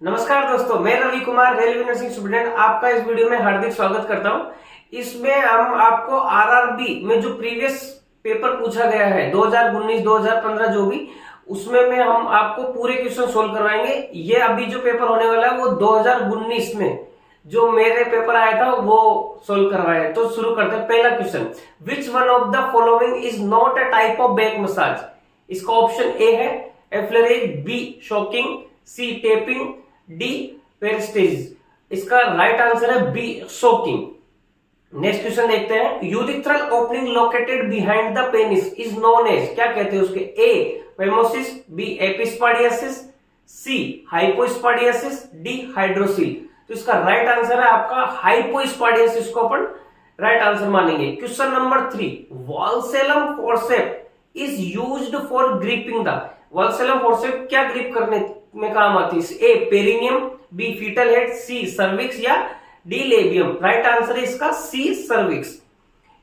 नमस्कार दोस्तों, मैं Ravi Kumar railway nursing student आपका इस वीडियो में हार्दिक स्वागत करता हूं। इसमें हम आपको आरआरबी में जो प्रीवियस पेपर पूछा गया है 2019 2015 जो भी उसमें हम आपको पूरे क्वेश्चन सोल्व करवाएंगे। ये अभी जो पेपर होने वाला है वो 2019 में जो मेरे पेपर आया था वो सोल्व करवाया है। तो शुरू करते हैं। पहला question, which one of the following is not a type of back massage. इसका ऑप्शन ए है effleurage, B shocking, C tapping, D पेरिस्टेज। इसका राइट आंसर है बी शॉकिंग। नेक्स्ट क्वेश्चन देखते हैं। Urethral opening located behind the penis is known as, क्या कहते हैं उसके? A phimosis, B epispadias, C hypospadias, D hydrocele. तो इसका राइट आंसर है आपका हाइपोस्पाडियासिस को अपन राइट आंसर मानेंगे। Question number 3, vulsellum forcep is used for gripping the. Vulsellum forcep क्या ग्रिप करने में काम आती है? A perineum, B foetal head, C cervix या डी लेबियम। राइट आंसर है इसका सी सर्विक्स।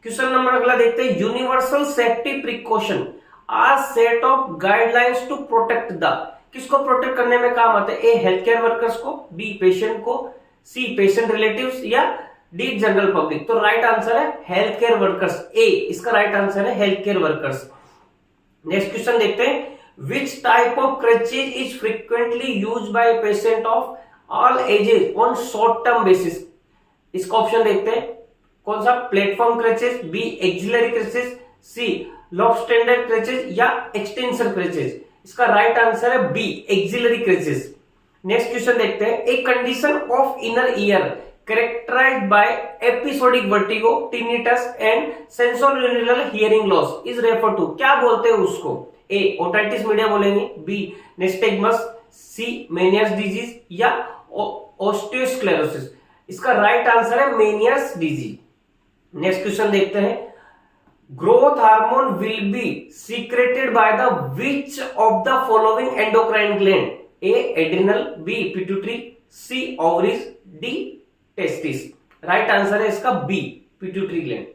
क्वेश्चन नंबर अगला देखते हैं। Universal safety precaution are set of guidelines to protect the. किसको प्रोटेक्ट करने में काम आता है? ए हेल्थ केयर वर्कर्स को, बी पेशेंट को, सी पेशेंट रिलेटिव्स या डी जनरल पब्लिक। तो राइट आंसर है हेल्थ केयर वर्कर्स, ए इसका राइट आंसर है health care workers. Next question देखते हैं। Which type of crutches is frequently used by a patient of all ages on short term basis? इसका option देखते हैं। कौन सा? प्लेटफॉर्म क्रेचेस, बी एक्सिलरी क्रेचेस, सी lobe standard क्रेचेस या एक्सटेंशन क्रेचेस। इसका राइट आंसर है बी एक्सिलरी क्रेचेस। नेक्स्ट क्वेश्चन देखते हैं। A condition of inner ear characterized by episodic vertigo, tinnitus and sensorineural hearing loss is referred to, क्या बोलते हैं उसको? ए ओटाइटिस मीडिया बोलेंगे, B nystagmus, C Meniere's disease या osteosclerosis. इसका राइट आंसर है मेनियर्स डिजीज। नेक्स्ट क्वेश्चन देखते हैं। Growth hormone will be secreted by the which of the following endocrine gland? A adrenal, B pituitary, C ovaries, D testis. Right answer है इसका B pituitary gland.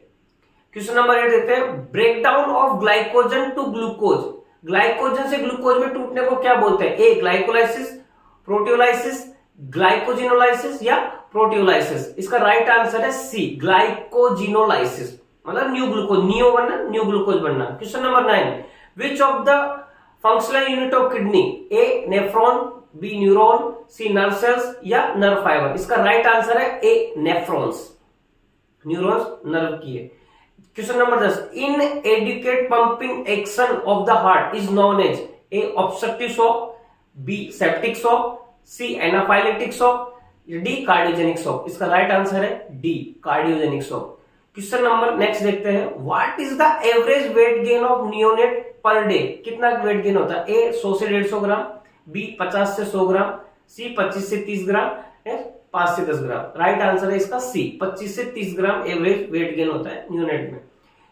Question number 8 देखते हैं। Breakdown of glycogen to glucose, glycogen से glucose में टूटने को क्या बोलते हैं? ए ग्लाइकोलाइसिस, प्रोटियोलाइसिस, ग्लाइकोजिनोलाइसिस या प्रोटियोलाइसिस। इसका राइट आंसर है सी ग्लाइकोजिनोलाइसिस, मतलब न्यू ग्लूकोज, नियो बनना, न्यू ग्लूकोज बनना। Question number 9, which of the functional unit of kidney? A nephron, B neuron, C nerve cells या नर्व फाइबर। इसका right answer है A nephrons, neurons nerve की है। Question number 10, inadequate pumping action of the heart is known as? A obstructive shock, B septic shock, C anaphylactic shock, D cardiogenic shock. इसका right answer है D cardiogenic shock. Question number next देखते हैं। What is the average weight gain of neonate per day? कितना weight gain होता है? ए 100 से 150 ग्राम, B 50 से 100 ग्राम, सी 25 से 30 ग्राम, 5 से 10 ग्राम। राइट आंसर है इसका सी 25 से 30 ग्राम एवरेज वेट गेन होता है न्यूनेट में।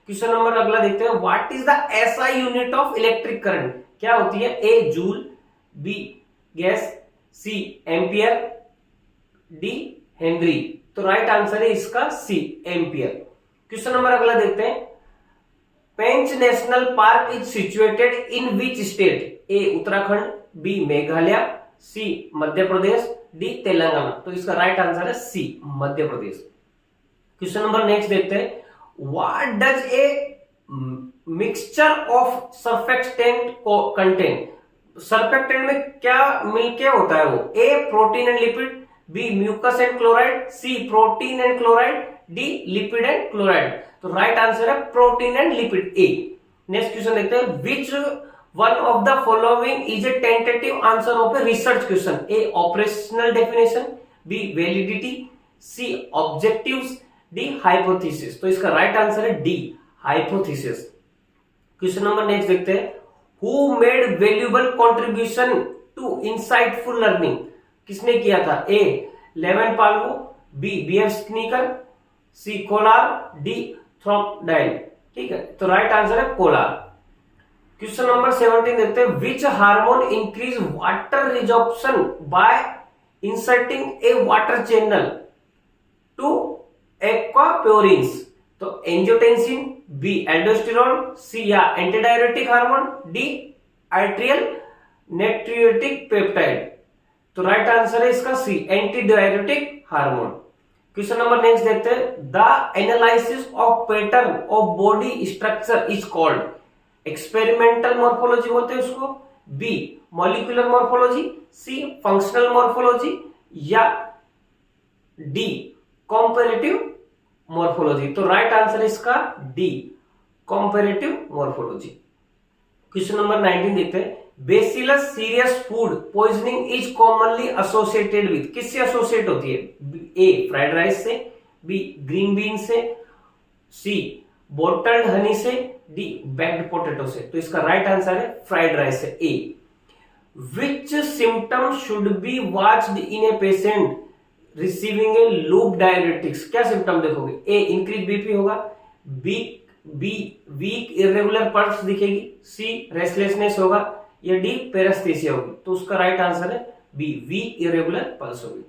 क्वेश्चन नंबर अगला देखते हैं। What is the SI unit of electric current? क्या होती है? A joule, B gauss, C ampere, D henry. तो राइट आंसर है इसका सी एम्पियर। क्वेश्चन नंबर अगला देखते हैं। Pench national park is situated in which state? A Uttarakhand, B Meghalaya, C Madhya Pradesh, D Telangana. तो इसका राइट आंसर है C Madhya Pradesh. Question number next देखते हैं। What does a mixture of surfactant contain? Surfactant में क्या मिलके होता है वो? A protein and lipid, B mucus and chloride, C protein and chloride, D lipid and chloride. तो राइट आंसर है protein and lipid, A. Next question देखते हैं। विच one of the following is a tentative answer of a research question? A operational definition, B validity, C objectives, D hypothesis। तो इसका right answer है D hypothesis। Question number next देखते हैं। Who made valuable contribution to insightful learning? किसने किया था? A Ivan Pavlov, B B.F. Skinner, C Kohler, D Thorndike. ठीक है, तो राइट आंसर है कोलार। क्वेश्चन नंबर 17 देखते हैं। Which hormone increase water reabsorption by inserting a water channel to aquaporins? तो एंजियोटेंसिन, बी एल्डोस्टेरोन, सी या antidiuretic hormone, D atrial natriuretic peptide. तो right answer है इसका C, anti diuretic hormone. Question number next देखते हैं, the analysis of pattern of body structure is called, experimental morphology बोलते हैं उसको, B molecular morphology, C functional morphology, या D comparative morphology. तो राइट आंसर है इसका D, comparative morphology. Question number 19 देखते हैं, bacillus serious food poisoning is commonly associated with, किससे एसोसिएट होती है, ए फ्राइड राइस से, बी ग्रीन बीन से, सी बॉटल्ड हनी से, डी बेक्ड पोटैटो से। तो इसका राइट आंसर है फ्राइड राइस से, A. Which symptom should be watched in a patient receiving a loop diuretics, क्या सिम्टम देखोगे, ए इंक्रीज बीपी होगा, बी वीक इरेगुलर पल्स दिखेगी, सी रेस्टलेसनेस होगा, या डी पेरेस्थीसिया होगी। तो उसका राइट आंसर है बी, वीक इरेगुलर पल्स होगी।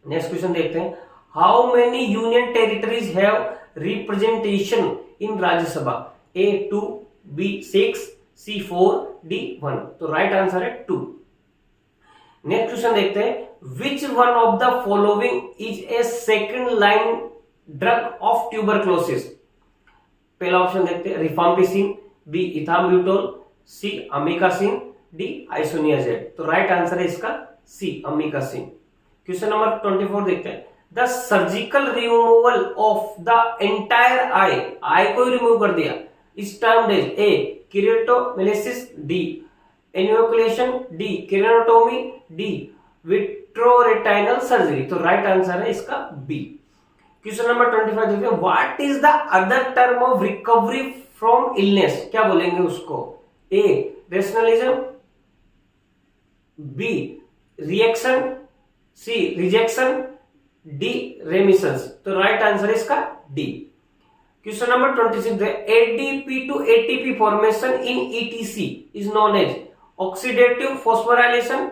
नेक्स्ट क्वेश्चन देखते हैं, how many union territories have representation in Rajya Sabha, A 2, B 6, C 4, D 1। तो राइट आंसर है 2। नेक्स्ट क्वेश्चन देखते हैं, विच one of the following is a second line drug of tuberculosis. पहला option देखते हैं, रिफाम्पिसिन, बी इथाम्ब्यूटोल, सी amikacin, D आइसोनियाजेड। तो right answer है इसका सी, अमीकासिन। क्वेश्चन नंबर 24 देखते हैं, the surgical removal of the entire eye को रिमूव कर दिया, is term as A keratomalacia, D enucleation, D keratotomy, D vitreoretinal surgery. तो राइट आंसर है इसका बी। क्वेश्चन नंबर 25 देखते हैं, what is the other term of recovery from illness, क्या बोलेंगे उसको, A rationalism, B reaction, C rejection, D remissions. तो right answer है इसका डी। क्वेश्चन नंबर 26 है, ADP to ATP formation in ETC is known as oxidative phosphorylation,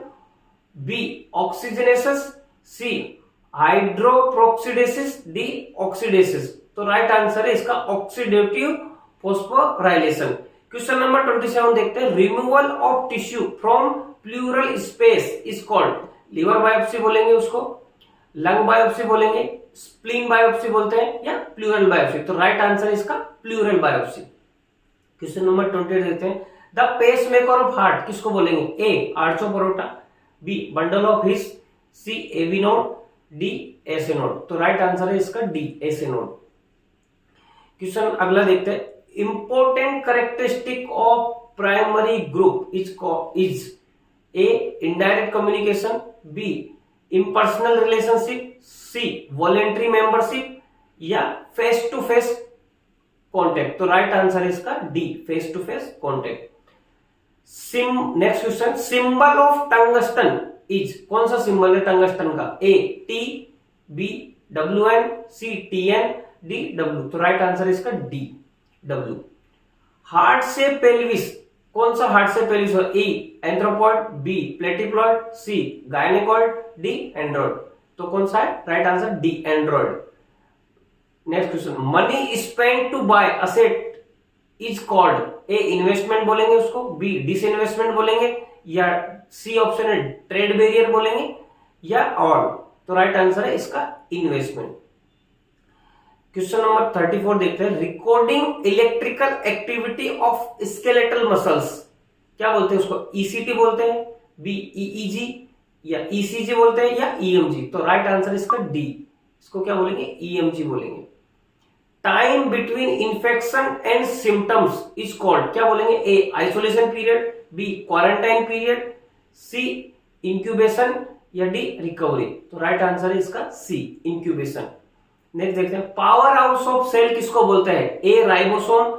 B oxygenesis, C hydroperoxidases, D oxidases. तो right answer है इसका oxidative phosphorylation. Question number 27 देखते हैं, removal of tissue from pleural space is called, liver biopsy बोलेंगे उसको, lung biopsy बोलेंगे, spleen biopsy बोलते हैं, या प्लूरल बायोप्सी। तो राइट आंसर इसका प्लूरल बायोप्सी। क्वेश्चन नंबर 28 देखते हैं, द पेसमेकर ऑफ हार्ट किसको बोलेंगे, ए आर्चोपोरोटा, B bundle of His, C AV node, D SA node. तो राइट आंसर है इसका डी एसे नोड। क्वेश्चन अगला देखते हैं, important characteristic of primary group is A indirect communication, B impersonal relationship, C voluntary membership, या face to face contact. तो right answer है इसका D, face to face contact. Next question, symbol of tungsten is, कौन सा symbol है tungsten का, A T, B W N, C T N, D W. तो right answer है इसका डी डब्ल्यू। हार्ट से पेल्विस, कौन सा हार्ट से पेल्विस हो, ई एंथ्रोपॉइड, बी प्लेटिप्लॉइड, सी गायनेकॉइड, डी एंड्रॉइड। तो कौन सा है right answer, D android. Next question, money spend to buy asset is called, A investment बोलेंगे उसको, बी डिसइन्वेस्टमेंट बोलेंगे, या सी ऑप्शन है ट्रेड बैरियर बोलेंगे, या ऑल। तो राइट आंसर है इसका इन्वेस्टमेंट। क्वेश्चन नंबर 34 देखते हैं, recording electrical activity of skeletal muscles, क्या बोलते हैं उसको, ईसीटी बोलते हैं, बी ईईजी, या ईसीजी बोलते हैं, या ईएमजी। तो राइट आंसर इसका डी, इसको क्या बोलेंगे, ईएमजी बोलेंगे। Time between infection and symptoms is called, क्या बोलेंगे, A isolation period, B quarantine period, C incubation, या डी रिकवरी। तो राइट आंसर है इसका सी इंक्यूबेशन। नेक्स्ट देखते हैं, पावर हाउस ऑफ सेल किसको बोलते हैं, A ribosome,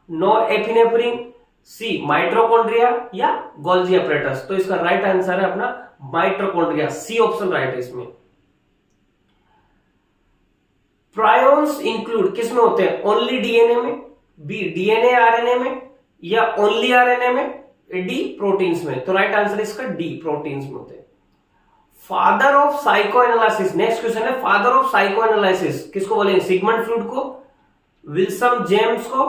norepinephrine, C mitochondria, या गोल्जी अपरेटस। तो इसका राइट आंसर है अपना माइटोकॉन्ड्रिया, सी ऑप्शन राइट है इसमें। प्रायोन्स इंक्लूड किस में होते हैं, ओनली डीएनए में, बी डीएनए आरएनए में, या ओनली आरएनए में, डी प्रोटीन्स में। तो राइट आंसर इसका डी प्रोटीन्स में होते हैं। Father of psycho analysis, next question है, फादर ऑफ साइको एनालिसिस किसको बोलेंगे, सिगमंड फ्रूड को, विल्सम जेम्स को,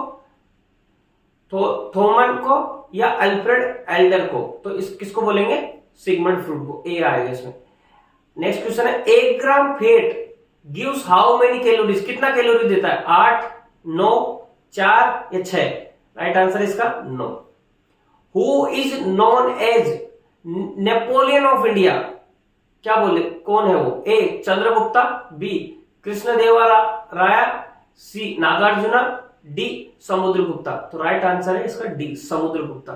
थॉमन को, या अल्फ्रेड एल्डर को। तो इस किसको बोलेंगे, सिगमंड फ्रूड को, ए आएगा इसमें। नेक्स्ट क्वेश्चन है 1 ग्राम fat gives how many calories, कितना कैलोरी देता है? 8, 9, 4 या 6? राइट आंसर इसका 9। Who is known as Napoleon of India, क्या बोले, कौन है वो? A Chandragupta, B Krishnadevaraya, C Nagarjuna, D Samudragupta. तो राइट आंसर है इसका डी समुद्रगुप्ता।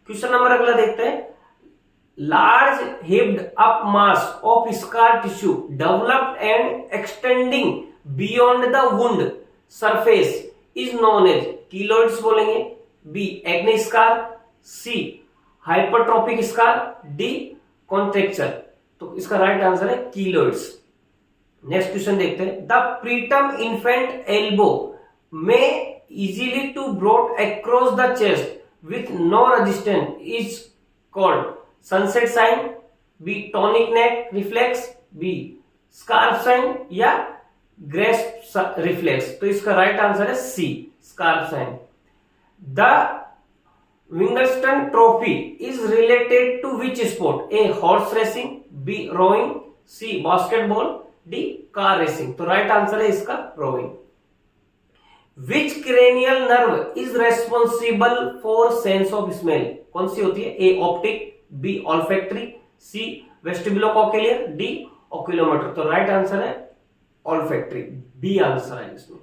क्वेश्चन नंबर अगला देखते हैं। Large heaped up mass of scar tissue developed and extending beyond the wound surface is known as, keloids बोलेंगे, B acne scar, C hypertrophic scar, D contracture. तो इसका right answer है कीलोइड्स। Next question देखते हैं। The preterm infant elbow में easily to brought across the chest with no resistance is called sunset sign, B tonic neck reflex, B scarf sign या grasp reflex। तो इसका right answer है सी scarf sign। The Winston Trophy is related to which sport? A horse racing, B rowing, C basketball, D car racing। तो right answer है इसका rowing। Which cranial nerve is responsible for sense of smell? कौन सी होती है? A optic, B olfactory, C vestibulocochlear, D oculomotor। तो right answer है olfactory, B answer है इसमें।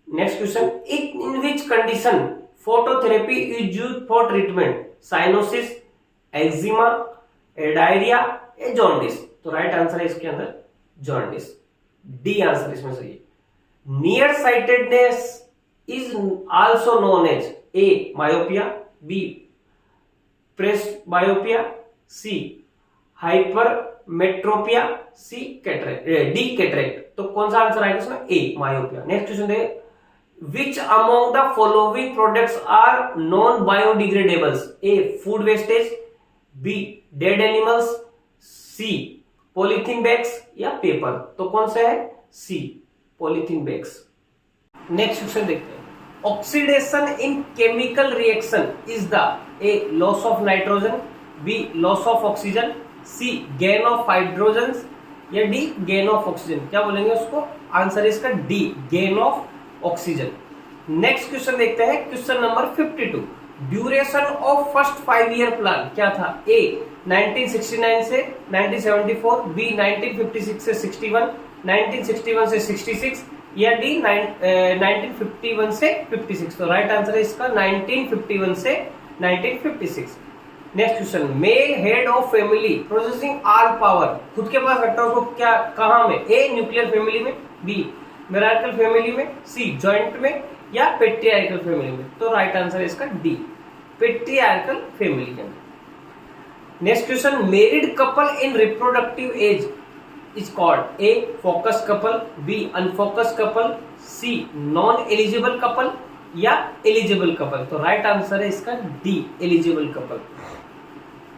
Next question. In which condition phototherapy is used for treatment? Cyanosis, eczema, diarrhoea या jaundice. तो right answer है इसके अंदर जॉन्डिस, डी आंसर इसमें सही है। Near sightedness is also known as A myopia, B presbyopia, C hypermetropia, C cataract, D cataract. तो कौन सा आंसर आएगा इसमें? ए मायोपिया। नेक्स्ट क्वेश्चन देखिए। Which among the following products are non biodegradables? A food wastage, B dead animals, C polythene bags या paper. तो कौन सा है? C polythene bags. Next question देखते हैं। Oxidation in chemical reaction is the A loss of nitrogen, B loss of oxygen, C gain of hydrogen या D gain of oxygen. क्या बोलेंगे उसको? आंसर इसका D gain of oxygen. Next question देखते हैं। Question number 52। Duration of first 5 year plan क्या था? ए 1969 से 1974, बी 1956 से 61, 1961 से 66 या डी 1951 से 56। तो राइट आंसर है इसका 1951 से 1956। Next question. Male head of family processing all power खुद के पास रखता है उसको क्या, कहां में? ए न्यूक्लियर फैमिली में, बी मेरार्कल फैमिली में, सी जॉइंट में या पेट्रियार्कल फैमिली में। तो राइट आंसर है इसका डी पेट्रियार्कल फैमिली में। Next question. Married couple in reproductive age is called A focus couple, B unfocused couple, C non eligible couple या eligible couple। तो राइट आंसर है इसका D eligible couple।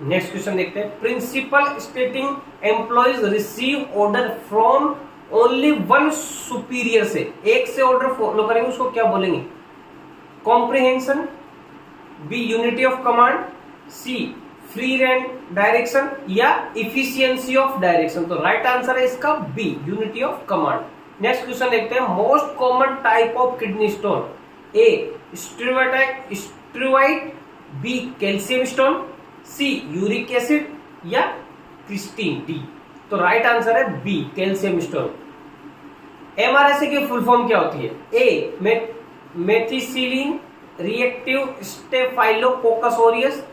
Next question देखते हैं। Principle stating employees receive order from only one superior से, एक से order follow करेंगे उसको क्या बोलेंगे? Comprehension, B unity of command, C free range direction या इफिशियंसी ऑफ डायरेक्शन। तो राइट आंसर है इसका B unity of command. Next question देखते हैं। Most common type of kidney stone? A struvite, B calcium stone, C uric acid या cystine, D. तो right answer है B calcium stone. MRSA की full form क्या होती है? A methicillin reactive staphylococcus aureus,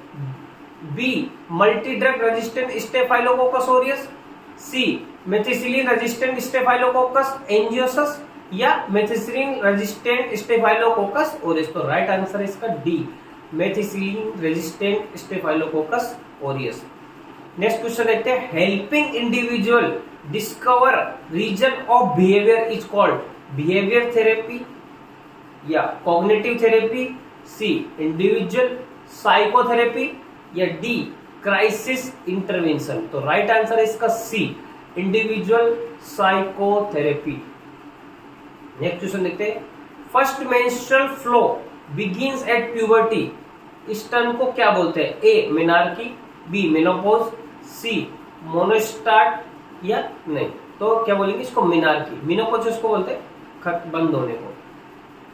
B multi drug resistant staphylococcus aureus, C methicillin resistant staphylococcus anginosus या methicillin resistant staphylococcus aureus. तो right answer है इसका D methicillin resistant staphylococcus aureus. Next question देखते हैं। Helping individual discover reason of behaviour is called behaviour therapy या cognitive therapy, C individual psychotherapy या D crisis intervention. तो right answer है इसका सी इंडिविजुअल साइकोथेरेपी। नेक्स्ट क्वेश्चन देखते हैं। First menstrual flow begins at puberty, इस टर्म को क्या बोलते हैं? ए मेनार्की, बी मेनोपॉज, सी मोनोस्टार्ट या नहीं, तो क्या बोलेंगे इसको मीनार्की। मीनोपॉज उसको बोलते हैं खत बंद होने को।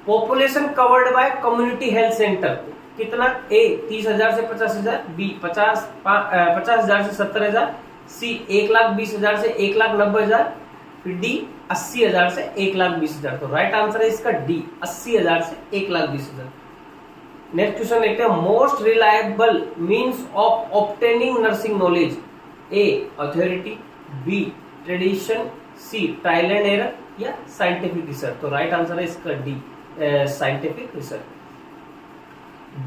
Population covered by community health centre कितना, ए 30,000 से 50,000, बी 50,000 से 70,000, सी 1,20,000 से 1,90,000, फिर डी 80,000 से 1,20,000। तो राइट आंसर है इसका डी 80,000 से 1,20,000। नेक्स्ट क्वेश्चन देखते हैं, most reliable means of obtaining nursing knowledge, A authority, B tradition, C trial and error या साइंटिफिक रिसर्च। तो राइट आंसर है इसका D scientific research.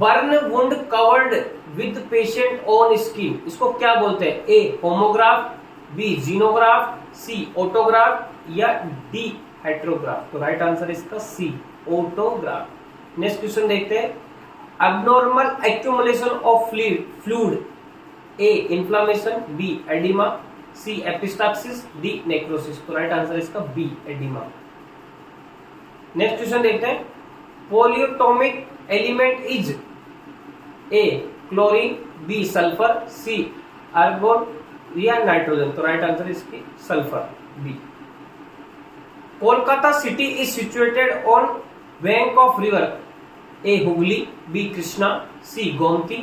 Burn wound covered with patient on skin, इसको क्या बोलते हैं, A homograft, B xenograft, C autograft या D heterograft. तो राइट आंसर इसका सी ऑटोग्राफ। नेक्स्ट क्वेश्चन देखते हैं, abnormal accumulation of fluid, A inflammation, B edema, C epistaxis, D necrosis। तो राइट आंसर इसका B edema। नेक्स्ट क्वेश्चन देखते हैं, polyatomic element is A chlorine, B sulphur, C argon या nitrogen. तो right answer इसकी sulphur B. Kolkata city is situated on bank of river, A Hooghly, B Krishna, C Gomti,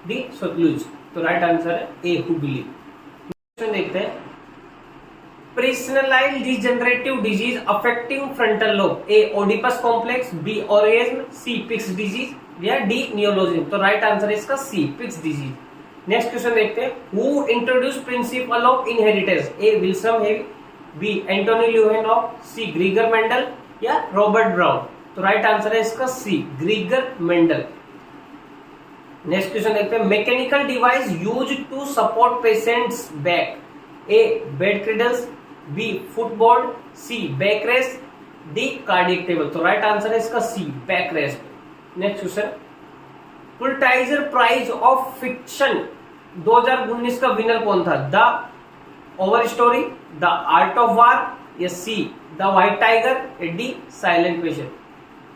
D Sutlej. तो right answer है A Hooghly. Question देखते हैं, personalised degenerative disease affecting frontal lobe, A Oedipus complex, B ऑरिएज्म, C Pick's disease या D neologism. तो right answer है इसका C Pick's disease. Next question देखते हैं, who introduce principle of inheritance, A William Harvey, B Antonie Leeuwenhoek, C Gregor Mendel या Robert Brown. तो right answer है इसका C Gregor Mendel. Next question देखते हैं, mechanical device used to support patients back, A bed cradles, B footboard, C back rest, D cardiac table. तो right answer है इसका C back rest. Next question, Pulitzer prize of fiction 2019 का winner कौन था, the overstory, the art of war या C the white tiger या D silent patient.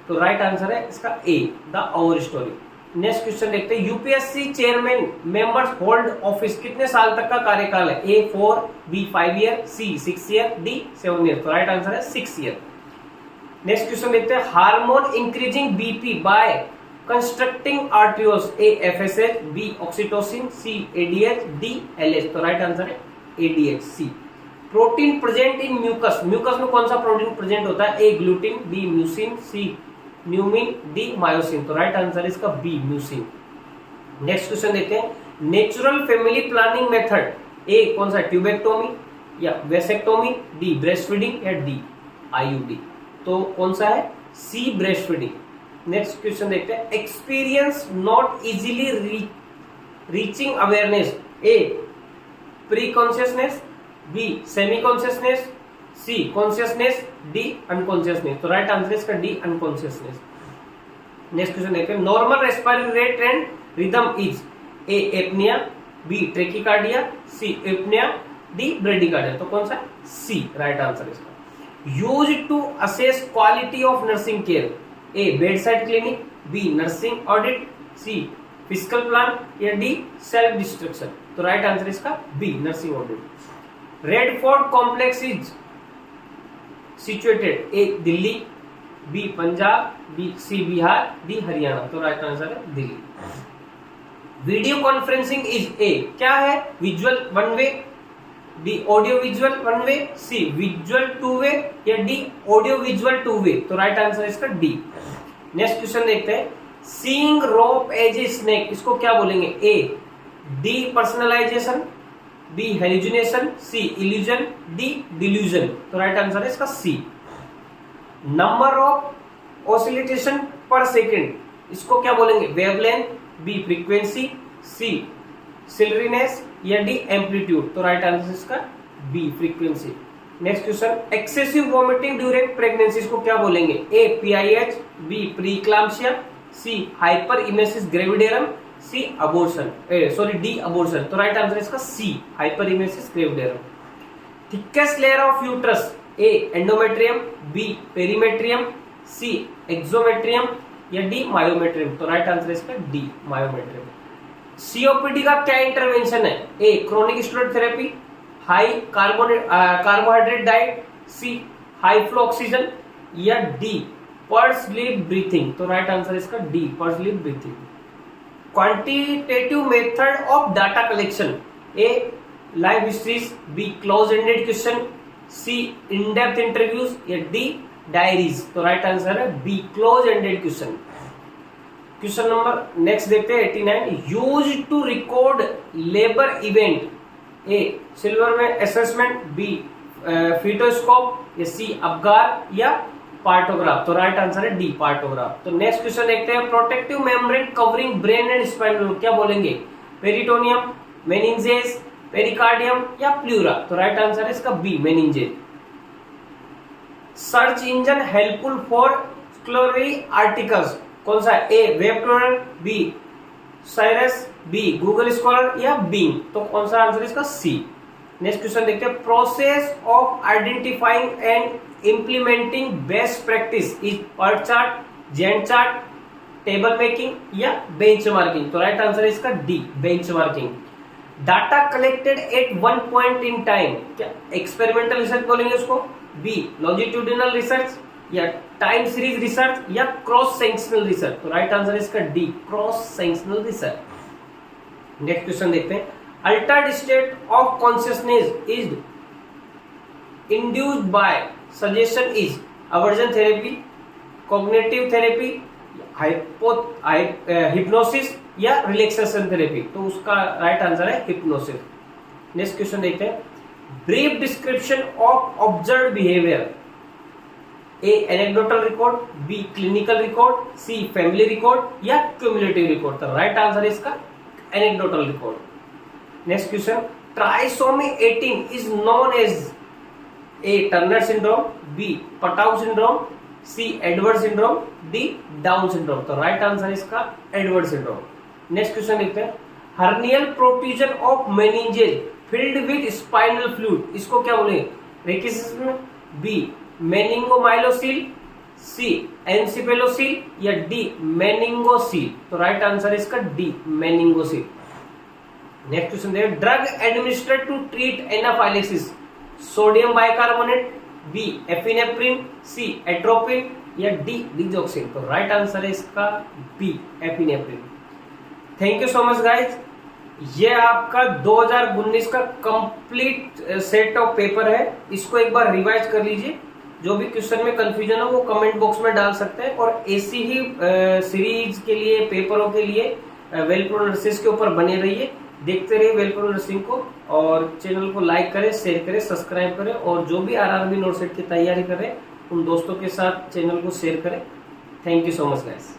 तो right answer है इसका A the overstory. Next question देखते हैं, UPSC chairman members hold office कितने साल तक का कार्यकाल है, A 4, B 5 year, C 6 year, D 7 year. तो राइट आंसर है 6 ईयर। नेक्स्ट क्वेश्चन देखते हैं, hormone increasing BP by constricting arterioles, A FSH, B oxytocin, C ADH, D LH. तो राइट आंसर है ADH C. Protein present in mucus, mucus में कौन सा protein present होता है, A gluten, B mucin, C न्यूमिन, डी मायोसिन। तो right answer इसका बी म्यूसिन। नेक्स्ट क्वेश्चन देखते हैं, natural family planning method, A कौन सा ट्यूबेक्टोमी या वेसेक्टोमी, डी ब्रेस्ट फीडिंग या डी आईयूडी। तो कौन सा है, C breast feeding. Next question देखते हैं, experience not easily reaching awareness, A pre consciousness, B semi consciousness, C consciousness, D unconsciousness. तो राइट आंसर इसका डी अनकॉन्शियसनेस। नेक्स्ट क्वेश्चन देखते हैं, normal respiratory rate and rhythm is, A apnoea, B tachycardia, C apnoea, D bradycardia. तो कौन सा, C right answer इसका। Use to assess quality of nursing care, A bed side clinic, B nursing audit, C physical plan या D self destruction. तो right answer इसका B nursing audit. Red fort complex is situated, A Delhi, B Punjab, B C Bihar, D Haryana. तो right answer है Delhi. Video conferencing is, A क्या है, visual one way, D audio visual one way, C visual two way या D audio visual two way. तो right answer इसका D. Next question देखते हैं, seeing rope as a snake, इसको क्या बोलेंगे, A depersonalization, B hallucination, C illusion, D delusion. तो right answer है इसका C. Number of oscillation per second, इसको क्या बोलेंगे, वेवलेंथ, बी फ्रीक्वेंसी, सी सिलरीनेस या डी एम्पलीट्यूड। तो राइट आंसर इसका B frequency. Next question, excessive vomiting during pregnancy, इसको क्या बोलेंगे, A PIH, B preeclampsia, C hyper emesis gravidarum, C abortion, sorry D abortion. तो राइट आंसर इसका C hyper emesis gravidarum. Thickest layer of uterus, A endometrium, B perimetrium, C exometrium या D myometrium. तो right answer इसका D myometrium. COPD का क्या intervention है? A chronic steroid therapy, high carbohydrate diet, C high flow oxygen, या D pursed lip breathing. तो right answer इसका D pursed lip breathing. Quantitative method of data collection, A live histories, B close ended question, C in depth interviews, या D diaries. तो right answer है B close ended question. Question number next देखते हैं 89। Use to record labour event, A Silverman assessment, B fetoscope, या C Apgar, या partograph. तो right answer है D partograph. तो नेक्स्ट क्वेश्चन देखते हैं protective membrane covering brain and spinal, क्या बोलेंगे? पेरिटोनियम, मेनिंजेस, पेरिकार्डियम, या प्लूरा। तो राइट आंसर है इसका B meninges. Search engine helpful for scholarly articles, कौन सा? A web cloner, B Cyrus, B Google scholar, या बिंग। तो कौन सा आंसर इसका? सी। नेक्स्ट क्वेश्चन देखते हैं process of identifying and implementing best practice is PERT chart, Gantt chart, table making, या बेंचमार्किंग। तो राइट आंसर है इसका D benchmarking. Data collected at one point in time, क्या एक्सपेरिमेंटल रिसर्च बोलेंगे उसको? बी लॉन्जिट्यूडिनल रिसर्च, या time series research, या cross sectional research. तो राइट आंसर है इसका D cross sectional research. Next question देखते हैं altered state of consciousness is induced bye suggestion is aversion therapy, cognitive therapy, hypnosis, या relaxation therapy. तो उसका राइट आंसर है हिप्नोसिस। नेक्स्ट क्वेश्चन देखते हैं brief description of observed behaviour, A anecdotal record, B clinical record, C family record, या cumulative record. तो right answer है इसका anecdotal record. Next question trisomy 18 is known as, A Turner syndrome, B Patau syndrome, C Edward syndrome, D Down syndrome. तो right answer इसका Edward syndrome. Next question देखते हैं hernial protrusion of meninges filled with spinal fluid, इसको क्या बोलेंगे? रेकिसिज्म, B मेनिंगोमाइलोसील, सी एनसिफेलोसील, या D meningocele. तो right answer इसका डी मेनिंगोसील। नेक्स्ट क्वेश्चन देखिए drug administered to treat anaphylaxis, sodium bicarbonate, B epinephrine, C atropine, या डी डिजॉक्सिन। तो राइट आंसर है इसका B epinephrine. Thank you so much guys. ये आपका 2019 का कंप्लीट सेट ऑफ पेपर है, इसको एक बार रिवाइज कर लीजिए। जो भी क्वेश्चन में कंफ्यूजन हो वो कमेंट बॉक्स में डाल सकते हैं, और ऐसी ही सीरीज के लिए पेपरों के लिए वेलप्रो नर्सिंग के ऊपर बने रहिए, देखते रहिए वेलप्रो नर्सिंग को, और चैनल को लाइक करें, शेयर करें, सब्सक्राइब करें, और जो भी आरआरबी नोट सेट की तैयारी करें उन दोस्तों के साथ चैनल को शेयर करें। Thank you so much guys.